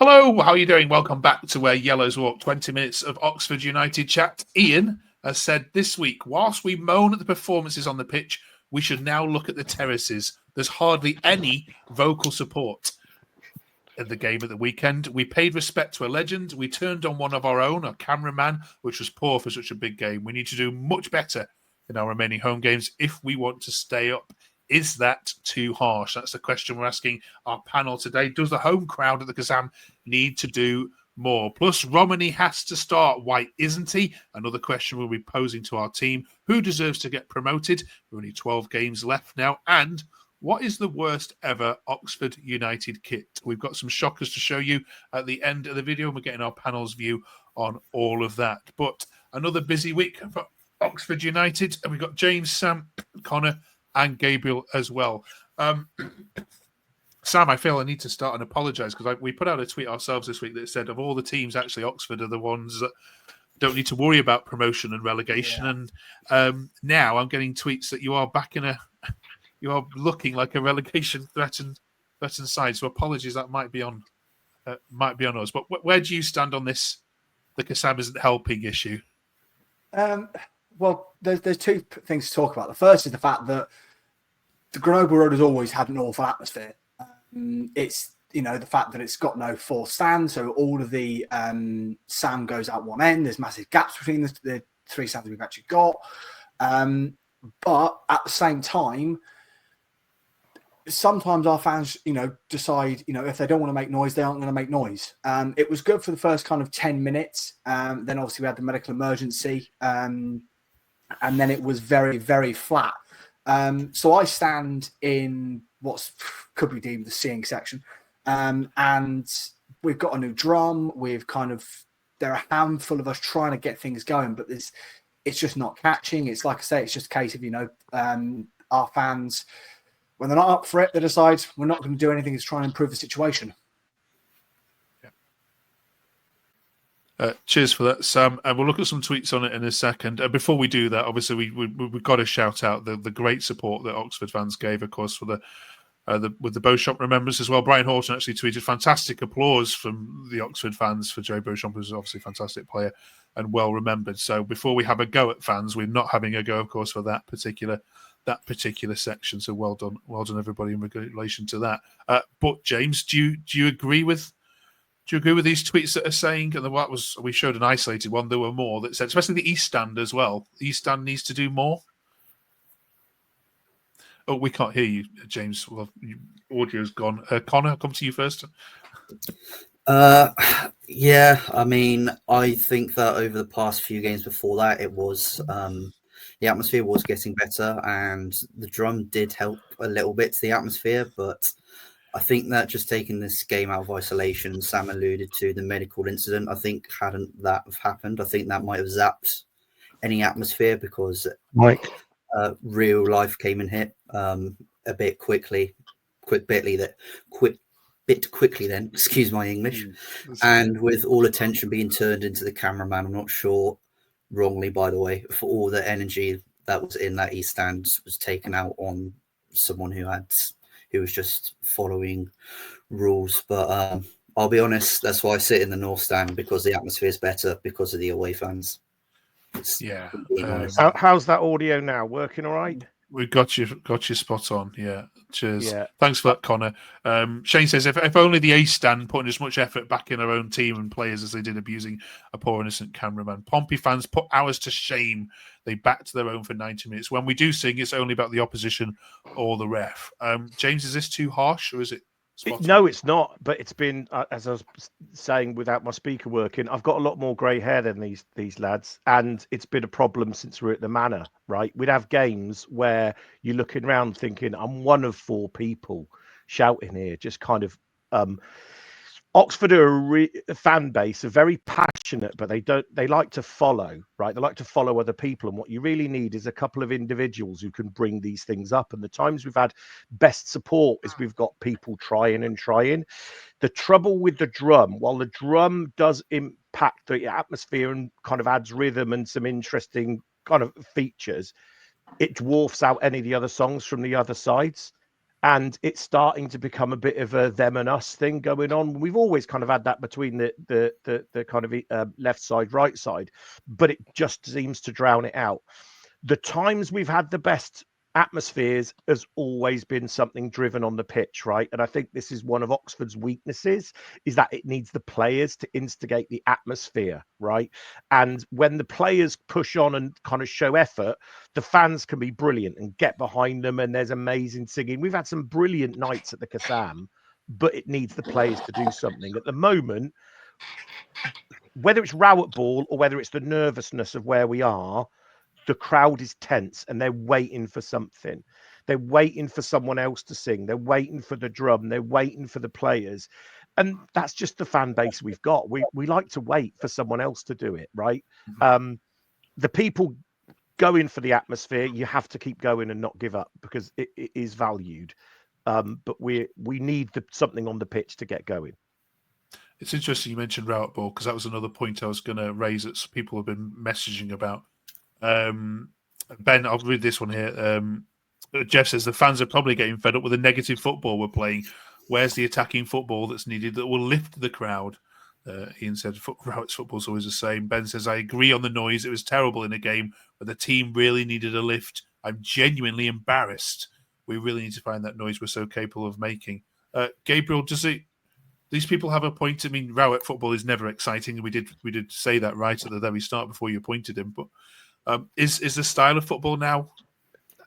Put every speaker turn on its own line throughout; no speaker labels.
Hello, how are you doing? Welcome back to Where Yellows Walk. 20 minutes of Oxford United chat. Ian has said this week, whilst we moan at the performances on the pitch, we should now look at the terraces. There's hardly any vocal support in the game at the weekend. We paid respect to a legend. We turned on one of our own, a cameraman, which was poor for such a big game. We need to do much better in our remaining home games if we want to stay up. Is that too harsh? That's the question we're asking our panel today. Does the home crowd at the Kassam need to do more? Plus, Romeny has to start. Why isn't he? Another question we'll be posing to our team. Who deserves to get promoted? We're only 12 games left now. And what is the worst ever Oxford United kit? We've got some shockers to show you at the end of the video, and we're getting our panel's view on all of that. But another busy week for Oxford United. And we've got James, Sam, Connor, and Gabriel as well. Sam, I feel I need to start and apologise because we put out a tweet ourselves this week that said of all the teams, actually Oxford are the ones that don't need to worry about promotion and relegation. Yeah. And now I'm getting tweets that you are back you are looking like a relegation threatened side. So apologies, that might be on us. But where do you stand on this? The Kassam isn't helping issue.
Well, there's two things to talk about. The first is the fact that the Grenoble Road has always had an awful atmosphere. It's, the fact that it's got no fourth stand, so all of the sand goes out one end. There's massive gaps between the three stands we've actually got. But at the same time, sometimes our fans, decide, if they don't want to make noise, they aren't going to make noise. It was good for the first kind of 10 minutes. Then obviously we had the medical emergency. And then it was very, very flat. So I stand in what could be deemed the seeing section. And we've got a new drum. There are a handful of us trying to get things going, but it's just not catching. It's like I say, it's just a case of, our fans, when they're not up for it, they decide we're not going to do anything to try and improve the situation.
Cheers for that, Sam. And we'll look at some tweets on it in a second. Before we do that, obviously we've got to shout out the great support that Oxford fans gave, of course, for with the Beauchamp remembrance as well. Brian Horton actually tweeted fantastic applause from the Oxford fans for Joe Beauchamp, who's obviously a fantastic player and well remembered. So before we have a go at fans, we're not having a go, of course, for that particular section. So well done everybody in relation to that. But James, do you agree with? Do you agree with these tweets that are saying, and we showed an isolated one, there were more that said, especially the East Stand as well, the East Stand needs to do more? Oh, we can't hear you, James. Well, audio's gone. Connor, I'll come to you first.
Yeah, I mean, I think that over the past few games before that, it was the atmosphere was getting better, and the drum did help a little bit to the atmosphere, but I think that just taking this game out of isolation, Sam alluded to the medical incident. I think hadn't that have happened, I think that might have zapped any atmosphere because real life came and hit a bit quickly. Then, excuse my English. And with all attention being turned into the cameraman, I'm not sure, wrongly by the way, for all the energy that was in that East Stand was taken out on someone who was just following rules. But I'll be honest, that's why I sit in the North Stand, because the atmosphere is better because of the away fans.
How's that audio now? Working all right?
We got you spot on. Yeah. Cheers. Yeah. Thanks for that, Connor. Shane says, if only the Ace Stand putting as much effort back in their own team and players as they did abusing a poor innocent cameraman. Pompey fans put ours to shame. They backed their own for 90 minutes. When we do sing, it's only about the opposition or the ref. James, is this too harsh or is it?
No, it's not. But it's been, as I was saying, without my speaker working, I've got a lot more grey hair than these lads, and it's been a problem since we're at the Manor. Right, we'd have games where you're looking around thinking, "I'm one of four people shouting here." Just kind of, Oxford are a fan base, are very passionate, but they like to follow, right? They like to follow other people. And what you really need is a couple of individuals who can bring these things up. And the times we've had best support is we've got people trying. The trouble with the drum, while the drum does impact the atmosphere and kind of adds rhythm and some interesting kind of features, it dwarfs out any of the other songs from the other sides. and it's starting to become a bit of a them and us thing going on. We've always kind of had that between the kind of left side, right side, but it just seems to drown it out. The times we've had the best atmospheres has always been something driven on the pitch, right? And I think this is one of Oxford's weaknesses, is that it needs the players to instigate the atmosphere, right? And when the players push on and kind of show effort, the fans can be brilliant and get behind them, and there's amazing singing. We've had some brilliant nights at the Kassam, but it needs the players to do something. At the moment, whether it's Rowett-ball or whether it's the nervousness of where we are, the crowd is tense and they're waiting for something. They're waiting for someone else to sing. They're waiting for the drum. They're waiting for the players. And that's just the fan base we've got. We like to wait for someone else to do it, right? The people going for the atmosphere, you have to keep going and not give up because it is valued. But we need something on the pitch to get going.
It's interesting you mentioned Rowett-ball because that was another point I was going to raise that people have been messaging about. Ben, I'll read this one here. Jeff says the fans are probably getting fed up with the negative football we're playing. Where's the attacking football that's needed that will lift the crowd? Ian said Rowett's football is always the same. Ben says I agree on the noise. It was terrible in a game, but the team really needed a lift. I'm genuinely embarrassed. We really need to find that noise we're so capable of making. Gabriel, these people have a point? I mean, Rowett football is never exciting. We did say that right at the very start before you appointed him, but is the style of football now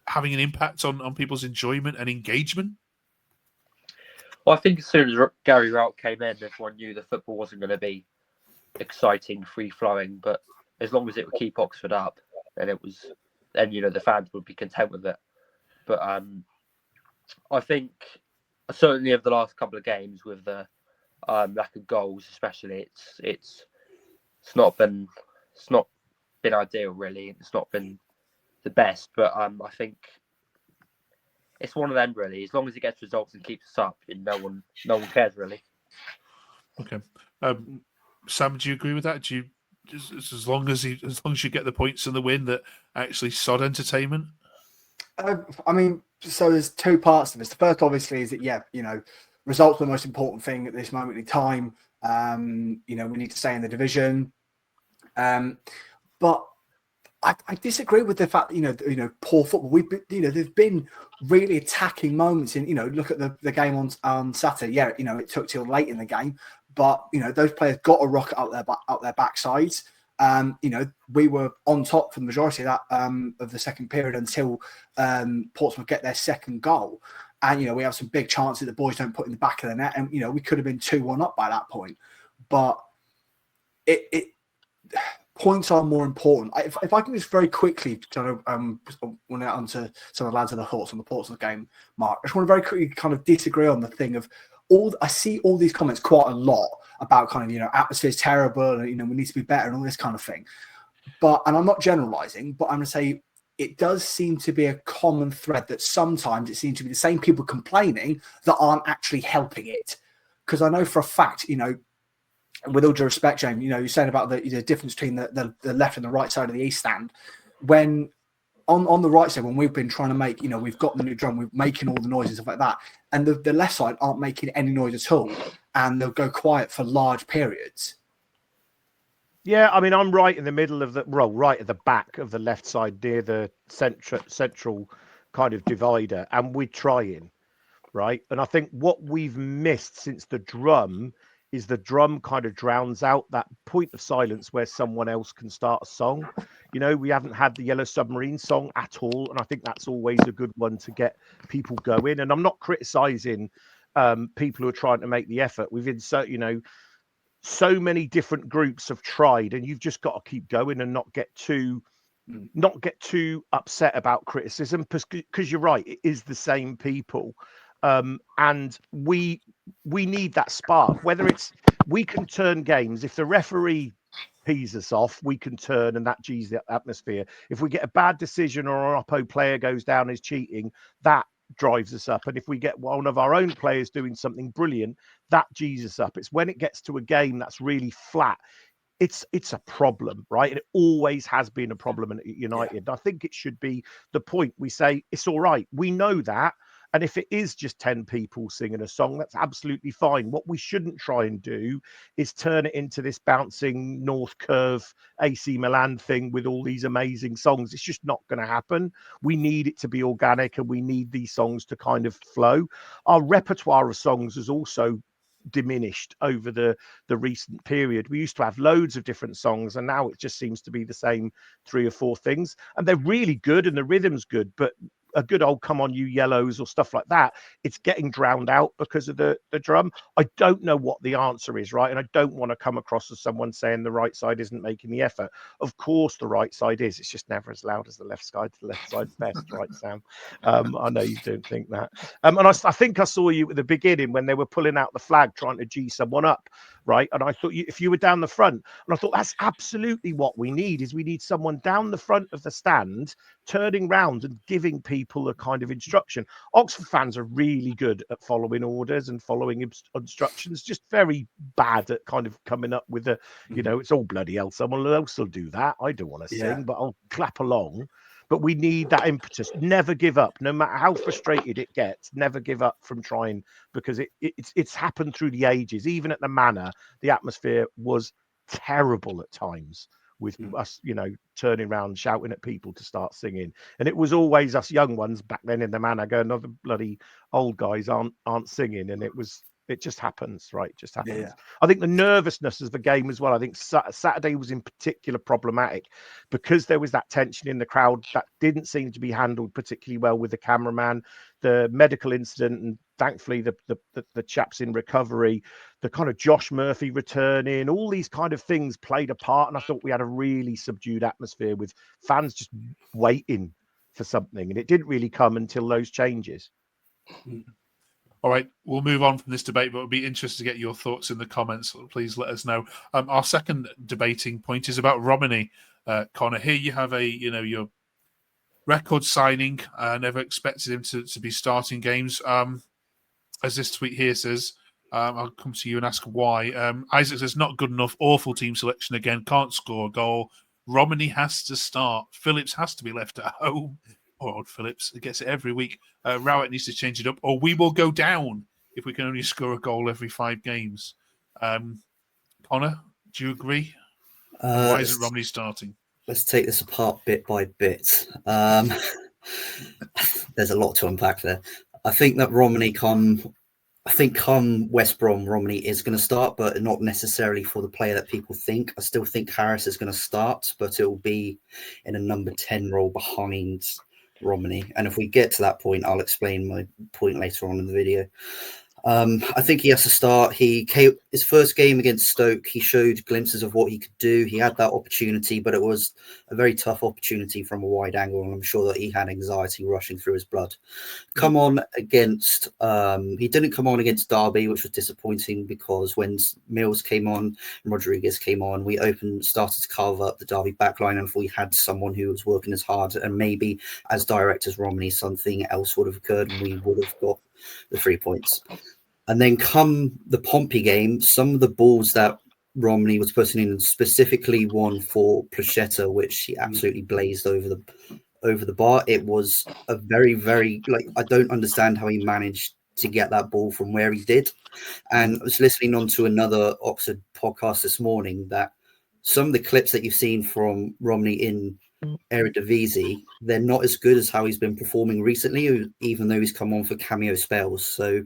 having an impact on people's enjoyment and engagement?
Well, I think as soon as Gary Rowett came in, everyone knew the football wasn't going to be exciting, free-flowing, but as long as it would keep Oxford up, then the fans would be content with it. But I think certainly over the last couple of games with the lack of goals, especially, it's not been ideal really. It's not been the best, but I think it's one of them really. As long as it gets results and keeps us up, no one cares really.
Okay, Sam, do you agree with that? Do you as long as you get the points and the win, that actually sod entertainment?
I mean, so there's two parts to this. The first, obviously, is that results are the most important thing at this moment in time. We need to stay in the division. But I disagree with the fact that, poor football. There've been really attacking moments in, look at the game on Saturday. Yeah, it took till late in the game, but those players got a rocket out their backsides. We were on top for the majority of that of the second period until Portsmouth get their second goal, and we have some big chances the boys don't put in the back of the net, and we could have been 2-1 up by that point, but it points are more important. If I can just very quickly kind of when out onto some of the lads and the thoughts on the Portsmouth game, Mark, I just want to very quickly kind of disagree on the thing of I see all these comments quite a lot about kind of atmosphere is terrible and we need to be better and all this kind of thing. And I'm not generalizing, but I'm going to say it does seem to be a common thread that sometimes it seems to be the same people complaining that aren't actually helping it. Because I know for a fact, with all due respect, James, you're saying about the difference between the left and the right side of the East Stand. When on the right side, when we've been trying to make, we've got the new drum, we're making all the noise and stuff like that, and the left side aren't making any noise at all, and they'll go quiet for large periods.
Yeah, I mean, I'm right in the middle of right at the back of the left side near the central kind of divider, and we're trying, right? And I think what we've missed since the drum is the drum kind of drowns out that point of silence where someone else can start a song. We haven't had the Yellow Submarine song at all, and I think that's always a good one to get people going. And I'm not criticizing people who are trying to make the effort. We've inserted, so many different groups have tried, and you've just got to keep going and not get too upset about criticism, because you're right, it is the same people. And we need that spark, whether it's we can turn games. If the referee pees us off, we can turn, and that G's the atmosphere. If we get a bad decision or an oppo player goes down as cheating, that drives us up. And if we get one of our own players doing something brilliant, that G's us up. It's when it gets to a game that's really flat, it's a problem, right? And it always has been a problem at United. Yeah. I think it should be the point we say it's all right. We know that. And if it is just 10 people singing a song, that's absolutely fine. What we shouldn't try and do is turn it into this bouncing North Curve AC Milan thing with all these amazing songs. It's just not going to happen. We need it to be organic, and we need these songs to kind of flow. Our repertoire of songs has also diminished over the recent period. We used to have loads of different songs, and now it just seems to be the same 3 or 4 things, and they're really good and the rhythm's good, but a good old Come On You Yellows or stuff like that, it's getting drowned out because of the drum. I don't know what the answer is, right? And I don't want to come across as someone saying the right side isn't making the effort. Of course the right side is. It's just never as loud as the left side. The left side's best, right, Sam? I know you don't think that. And I think I saw you at the beginning when they were pulling out the flag trying to G someone up, right? And I thought if you were down the front, and I thought that's absolutely what we need, is we need someone down the front of the stand turning round and giving people a kind of instruction. Oxford fans are really good at following orders and following instructions, just very bad at kind of coming up with it's all bloody hell, someone else will do that. I don't want to sing, but I'll clap along. But we need that impetus. Never give up, no matter how frustrated it gets. Never give up from trying, because it's happened through the ages. Even at the Manor, the atmosphere was terrible at times, with us, turning around, shouting at people to start singing. And it was always us young ones back then in the Manor going, "Oh, the bloody old guys aren't singing." And it just happens, right? It just happens. Yeah. I think the nervousness of the game as well. I think Saturday was in particular problematic because there was that tension in the crowd that didn't seem to be handled particularly well with the cameraman, the medical incident, and thankfully the chaps in recovery, the kind of Josh Murphy returning, all these kind of things played a part. And I thought we had a really subdued atmosphere with fans just waiting for something. And it didn't really come until those changes.
All right, we'll move on from this debate, but it'll be interesting to get your thoughts in the comments. Please let us know. Our second debating point is about Romeny. Connor, here you have your record signing. I never expected him to be starting games. As this tweet here says, I'll come to you and ask why. Isaac says, not good enough, awful team selection again, can't score a goal. Romeny has to start. Phillips has to be left at home. Poor old Phillips, he gets it every week. Rowett needs to change it up, or we will go down if we can only score a goal every 5 games. Connor, do you agree? Why isn't Romeny starting?
Let's take this apart bit by bit. There's a lot to unpack there. I think that come West Brom, Romeny is going to start, but not necessarily for the player that people think. I still think Harris is going to start, but it will be in a number 10 role behind Romeny. And if we get to that point, I'll explain my point later on in the video. I think he has to start. His first game against Stoke, he showed glimpses of what he could do. He had that opportunity, but it was a very tough opportunity from a wide angle, and I'm sure that he had anxiety rushing through his blood. He didn't come on against Derby, which was disappointing, because when Mills came on and Rodriguez came on, we started to carve up the Derby backline, and if we had someone who was working as hard and maybe as direct as Romany, something else would have occurred and we would have got the 3 points. And then come the Pompey game, some of the balls that Romany was putting in, specifically one for Placheta, which he absolutely blazed over the bar. It was a very, very, I don't understand how he managed to get that ball from where he did. And I was listening on to another Oxford podcast this morning that some of the clips that you've seen from Romany in Eredivisie, they're not as good as how he's been performing recently, even though he's come on for cameo spells. So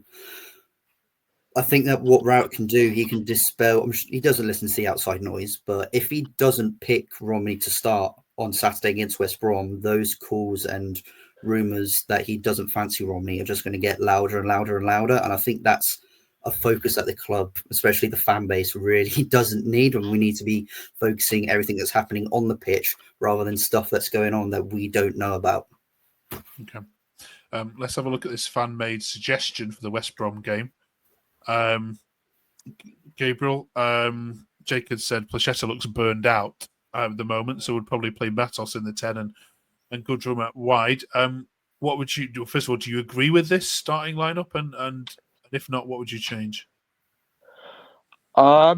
I think that what Rowett can do, he can dispel. He doesn't listen to the outside noise, but if he doesn't pick Romany to start on Saturday against West Brom, those calls and rumours that he doesn't fancy Romany are just going to get louder and louder and louder. And I think that's a focus that the club, especially the fan base, really doesn't need. And we need to be focusing everything that's happening on the pitch rather than stuff that's going on that we don't know about.
Okay. Let's have a look at this fan-made suggestion for the West Brom game. Gabriel, Jacob said Placheta looks burned out at the moment, so would probably play Matos in the 10 and Goodrum out wide. What would you do? First of all, do you agree with this starting lineup? And if not, what would you change?
I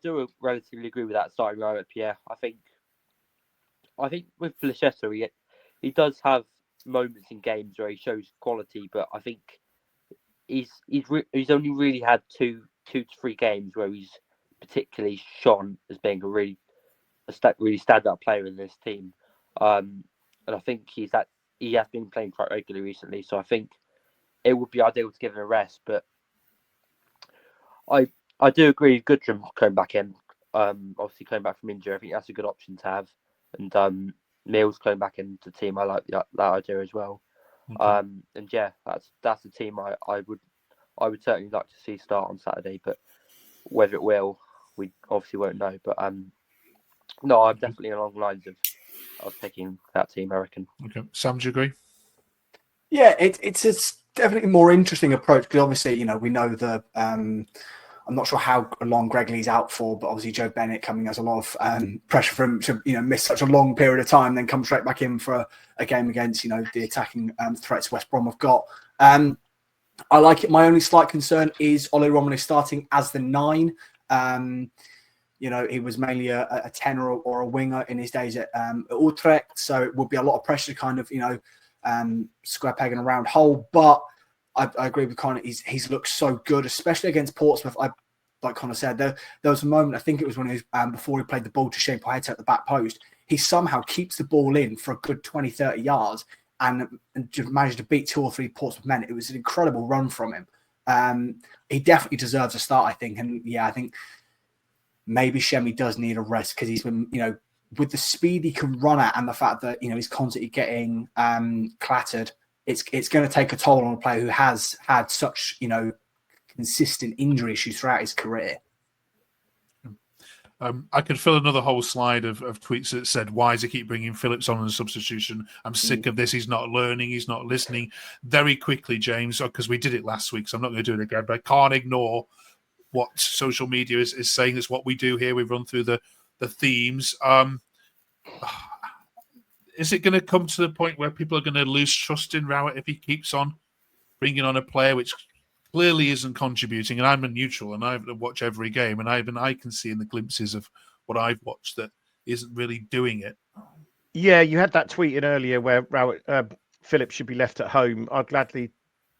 do relatively agree with that starting lineup. Yeah, I think with Placheta, he does have moments in games where he shows quality, but I think he's only really had two to three games where he's particularly shone as being a really standout player in this team. And I think he has been playing quite regularly recently, so I think it would be ideal to give him a rest. But I do agree with Goodrum coming back in. Obviously coming back from injury, I think that's a good option to have. And Mills coming back into the team, I like that idea as well.
Okay.
And yeah, that's the team I would certainly like to see start on Saturday. But whether it will, we obviously won't know. But no, I'm definitely along the lines of picking that team, I reckon.
Okay. Sam, do you agree?
Yeah, it's a definitely more interesting approach because obviously, we know the. I'm not sure how long Greg Lee's out for, but obviously Joe Bennett coming has a lot of pressure for him to miss such a long period of time, then come straight back in for a game against the attacking threats West Brom have got. I like it. My only slight concern is Ole Romeny starting as the 9. He was mainly a 10 or a winger in his days at Utrecht, so it would be a lot of pressure to kind of square peg in a round hole. But I agree with Connor. He's looked so good, especially against Portsmouth. Like Connor said, there was a moment, I think it was when he was before he played the ball to Shane Poeta at the back post. He somehow keeps the ball in for a good 20, 30 yards and managed to beat 2 or 3 Portsmouth men. It was an incredible run from him. He definitely deserves a start, I think. And yeah, I think maybe Shemi does need a rest because he's been, with the speed he can run at and the fact that, he's constantly getting clattered. It's going to take a toll on a player who has had such, consistent injury issues throughout his career.
I could fill another whole slide of tweets that said, why does he keep bringing Phillips on as a substitution? I'm sick of this. He's not learning. He's not listening. Very quickly, James, because we did it last week, so I'm not going to do it again, but I can't ignore what social media is saying. It's what we do here. We run through the themes. Is it going to come to the point where people are going to lose trust in Rowett if he keeps on bringing on a player which clearly isn't contributing? And I'm a neutral, and I watch every game, and I can see in the glimpses of what I've watched that isn't really doing it.
Yeah, you had that tweet in earlier where Rowett, Phillips should be left at home. I'd gladly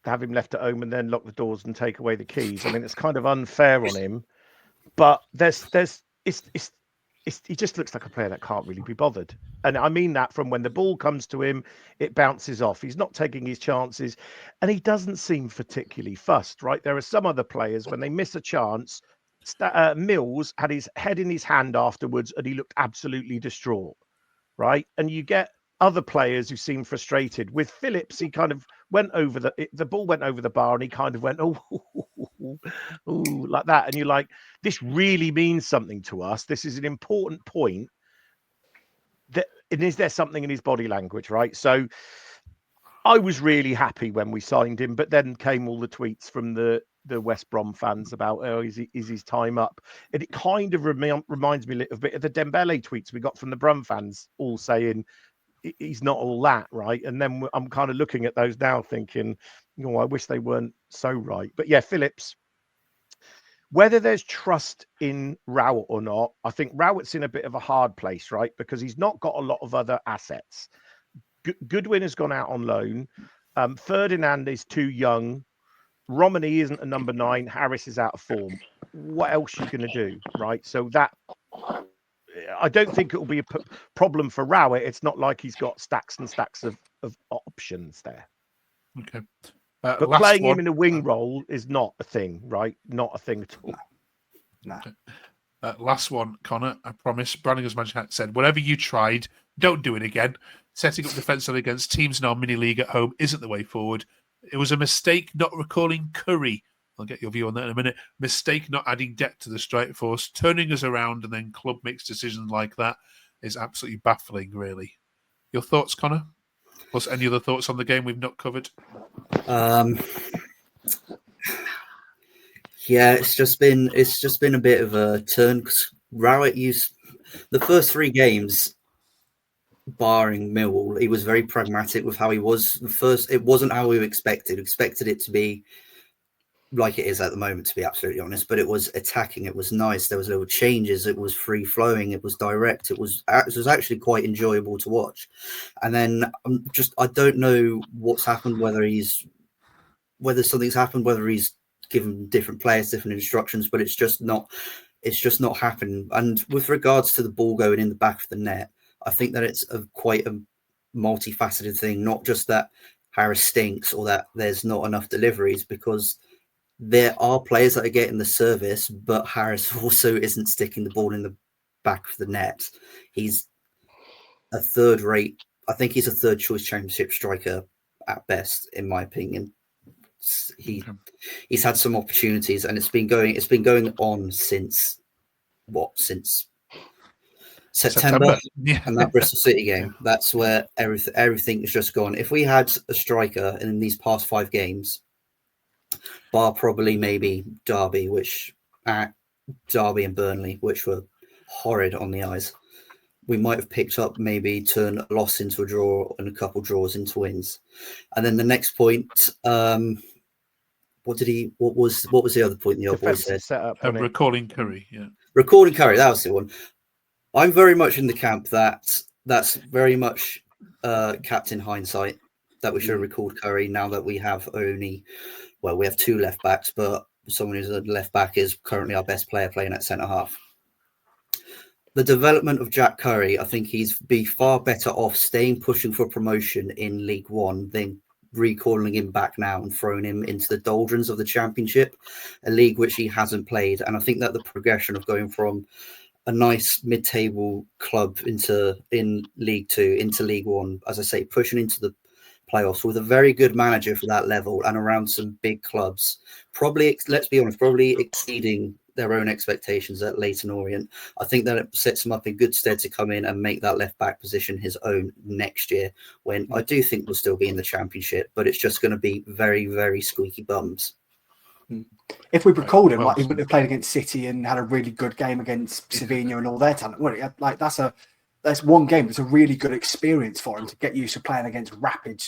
have him left at home and then lock the doors and take away the keys. I mean, it's kind of unfair on him, but he just looks like a player that can't really be bothered. And I mean that from when the ball comes to him, it bounces off. He's not taking his chances, and he doesn't seem particularly fussed, right? There are some other players, when they miss a chance, Mills had his head in his hand afterwards, and he looked absolutely distraught, right? And you get other players who seem frustrated. With Phillips, he kind of went over the ball went over the bar, and he kind of went, oh, like that. And you're like, this really means something to us. This is an important point. And is there something in his body language, right? So I was really happy when we signed him, but then came all the tweets from the West Brom fans about, is his time up? And it kind of reminds me a little bit of the Dembele tweets we got from the Brum fans, all saying he's not all that, right? And then I'm kind of looking at those now thinking, I wish they weren't so right. But yeah, Phillips, whether there's trust in Rowett or not, I think Rowett's in a bit of a hard place, right? Because he's not got a lot of other assets. Goodwin has gone out on loan. Ferdinand is too young. Romany isn't a number 9. Harris is out of form. What else are you going to do, right? So that, I don't think it will be a problem for Rowett. It's not like he's got stacks and stacks of options there.
Okay.
But playing him in a wing role is not a thing, right? Not a thing at all.
No.
Okay. Last one, Connor. I promise. Brannigan's Magic said, whatever you tried, don't do it again. Setting up defensive against teams in our mini league at home isn't the way forward. It was a mistake not recalling Curry. I'll get your view on that in a minute. Mistake not adding depth to the strike force. Turning us around and then club makes decisions like that is absolutely baffling, really. Your thoughts, Connor? Plus any other thoughts on the game we've not covered?
Yeah, it's just been a bit of a turn because Rowett used the first 3 games, barring Millwall, he was very pragmatic with how he was. It wasn't how we expected. We expected it to be like it is at the moment, to be absolutely honest. But it was attacking. It was nice. There was little changes. It was free flowing. It was direct. It was actually quite enjoyable to watch. And then I don't know what's happened. Whether something's happened. Whether he's given different players different instructions. But it's just not happening. And with regards to the ball going in the back of the net, I think that it's quite a multifaceted thing. Not just that Harris stinks or that there's not enough deliveries, because there are players that are getting the service, but Harris also isn't sticking the ball in the back of the net. He's a third-rate. I think he's a third-choice championship striker at best, in my opinion. He's had some opportunities, and it's been going on since September.
Yeah.
And that Bristol City game. That's where everything has just gone. If we had a striker in these past 5 games, bar probably maybe Derby and Burnley, which were horrid on the eyes, we might have picked up, maybe turn a loss into a draw and a couple draws into wins. And then the next point, what was the other point the old boy said?
Setup,
recalling Curry, yeah.
Recording Curry, that was the one. I'm very much in the camp that's very much captain hindsight, that we should have recalled Curry now that we have we have 2 left backs, but someone who's a left back is currently our best player playing at centre half. The development of Jack Curry, I think he's be far better off staying pushing for promotion in League One than recalling him back now and throwing him into the doldrums of the Championship, a league which he hasn't played. And I think that the progression of going from a nice mid-table club in League Two into League One, as I say, pushing into the playoffs with a very good manager for that level and around some big clubs, probably, let's be honest, probably exceeding their own expectations at Leyton Orient. I think that it sets him up in good stead to come in and make that left back position his own next year, when I do think we'll still be in the Championship, but it's just going to be very, very squeaky bums.
If we recalled him, like he would have played against City and had a really good game against Sevilla and all their talent. Well, like that's one game. It's a really good experience for him to get used to playing against rapid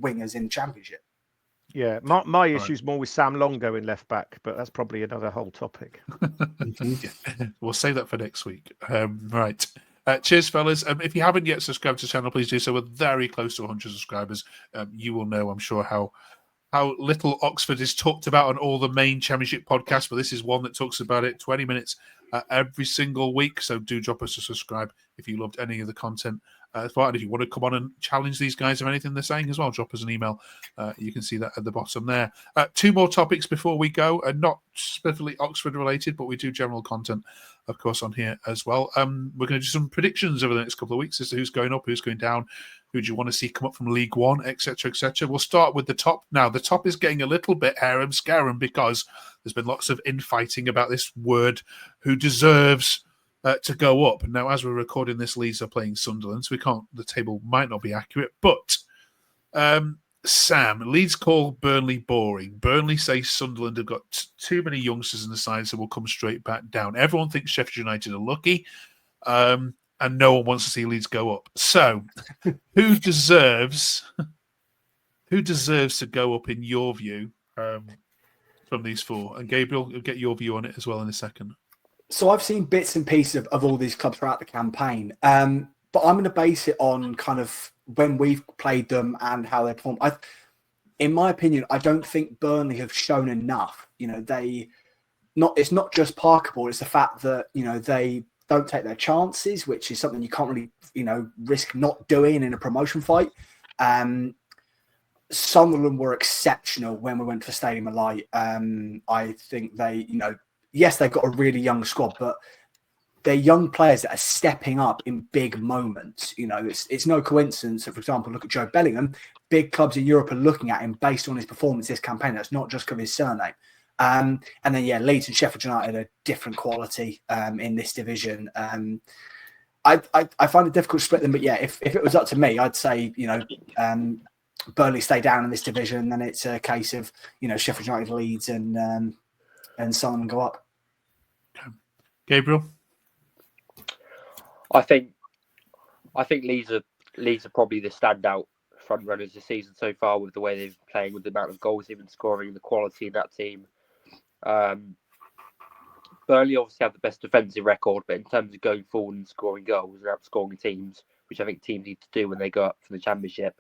wingers in the Championship.
Yeah, my issue's more with Sam Longo in left back, but that's probably another whole topic.
Yeah. We'll save that for next week. Right. Cheers, fellas. If you haven't yet subscribed to the channel, please do so. We're very close to 100 subscribers. You will know, I'm sure, how little Oxford is talked about on all the main Championship podcasts, but this is one that talks about it 20 minutes every single week. So do drop us a subscribe if you loved any of the content. And if you want to come on and challenge these guys or anything they're saying as well, drop us an email. You can see that at the bottom there. 2 more topics before we go, not specifically Oxford related, but we do general content, of course, on here as well. We're going to do some predictions over the next couple of weeks as to who's going up, who's going down, who do you want to see come up from League One, etc., etc. We'll start with the top. Now, the top is getting a little bit harem-scarum because there's been lots of infighting about this word, who deserves to go up. Now, as we're recording this, Leeds are playing Sunderland, so the table might not be accurate. But Sam, Leeds call Burnley boring. Burnley say Sunderland have got too many youngsters in the side, so we'll come straight back down. Everyone thinks Sheffield United are lucky, and no one wants to see Leeds go up. So, who deserves to go up in your view from these 4? And Gabriel, we'll get your view on it as well in a second.
So I've seen bits and pieces of all these clubs throughout the campaign, but I'm going to base it on kind of when we've played them and how they perform. In my opinion, I don't think Burnley have shown enough. It's not just Parker ball. It's the fact that, they don't take their chances, which is something you can't really, risk not doing in a promotion fight. Sunderland were exceptional when we went for Stadium of Light. I think they, yes, they've got a really young squad, but they're young players that are stepping up in big moments. It's no coincidence that, for example, look at Joe Bellingham. Big clubs in Europe are looking at him based on his performance this campaign. That's not just because of his surname. And then, Leeds and Sheffield United are different quality in this division. I find it difficult to split them, but if it was up to me, I'd say, Burnley stay down in this division, and then it's a case of, Sheffield United, Leeds, and Sunderland go up.
Gabriel?
I think Leeds are probably the standout front runners this season so far with the way they've been playing, with the amount of goals they've been scoring, the quality in that team. Burnley obviously have the best defensive record, but in terms of going forward and scoring goals and outscoring teams, which I think teams need to do when they go up for the Championship,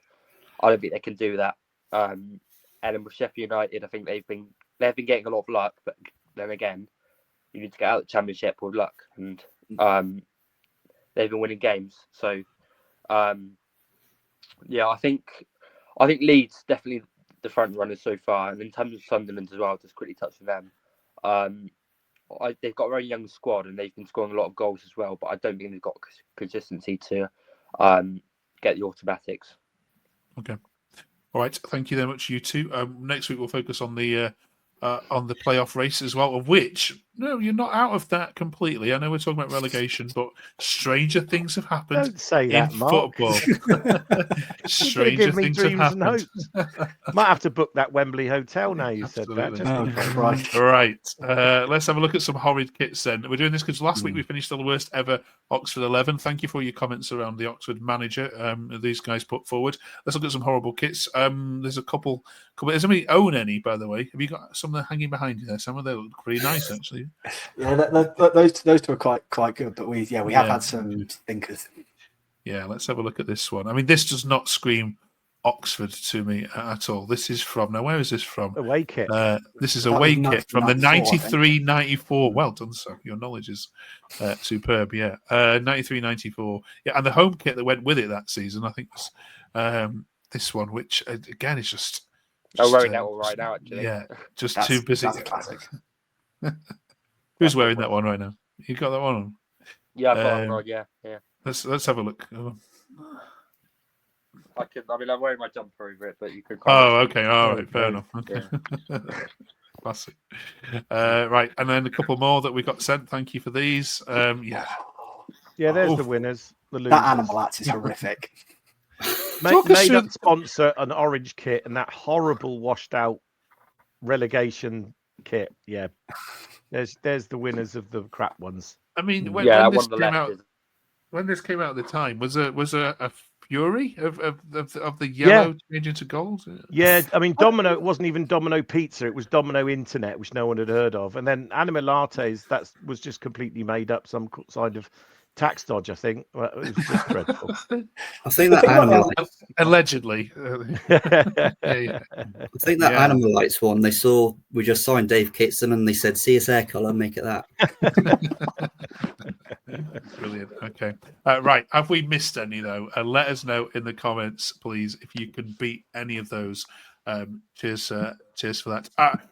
I don't think they can do that. And then with Sheffield United, I think they've been getting a lot of luck, but then again, you need to get out of the Championship with luck, and they've been winning games. So, yeah, I think Leeds definitely the front runners so far, and in terms of Sunderland as well, just quickly touch on them. They've got a very young squad, and they've been scoring a lot of goals as well, but I don't think they've got consistency to get the automatics.
Okay. All right. Thank you very much, you two. Next week we'll focus on the playoff race as well, of which, no, you're not out of that completely. I know we're talking about relegation, but stranger things have happened.
Don't say
in
that, Mark.
football. Stranger things have happened.
Might have to book that Wembley hotel now you said that. Just in case.
Right.
Right. Let's have a look at some horrid kits then. We're doing this because last week we finished the worst ever Oxford 11. Thank you for your comments around the Oxford manager. These guys put forward. Let's look at some horrible kits. There's a couple. Does anybody own any, by the way? Have you got some hanging behind you there? Some of them look pretty nice, actually.
Yeah, those two are quite good, but we have had some thinkers.
Yeah, let's have a look at this one. I mean, this does not scream Oxford to me at all. This is from, now where is this from?
Away kit.
This is a away kit from the 93-94. Well done, sir. Your knowledge is superb, yeah. 93-94. Yeah, and the home kit that went with it that season, I think, was this one, which, again, is just
wearing that one right now, actually.
Yeah, just too busy.
That's a classic.
Who's wearing that one right now? You got that one on?
Yeah, I've got it on, yeah.
Let's have a look.
I'm wearing my jumper over it, but you could.
Okay, all right, fair enough. Okay.
Yeah.
Classic. Right, and then a couple more that we got sent. Thank you for these. Yeah,
there's the winners. The losers.
That animal act is horrific.
Made up sponsor an orange kit and that horrible washed out relegation kit. Yeah, there's the winners of the crap ones.
I mean, when this came out at the time, was a fury of the yellow changing to gold?
Yeah, I mean, Domino, it wasn't even Domino Pizza, it was Domino Internet, which no one had heard of. And then Anima Lattes, that was just completely made up, some kind of tax dodge, I think. Well, it was just dreadful.
I think that Animal Lights.
Allegedly.
I think that Animal Lights one, we just signed Dave Kitson and they said, see his hair colour, make it that.
Brilliant. Okay. Right. Have we missed any, though? Let us know in the comments, please, if you can beat any of those. Cheers for that.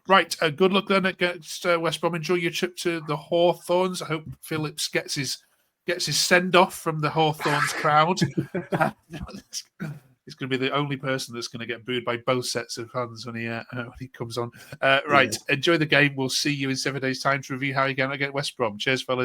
Right. Good luck then against West Brom. Enjoy your trip to the Hawthorns. I hope Phillips gets his send off from the Hawthorns crowd. He's going to be the only person that's going to get booed by both sets of fans when he comes on. Right. Enjoy the game. We'll see you in 7 days' time to review how you get against West Brom. Cheers, fellas.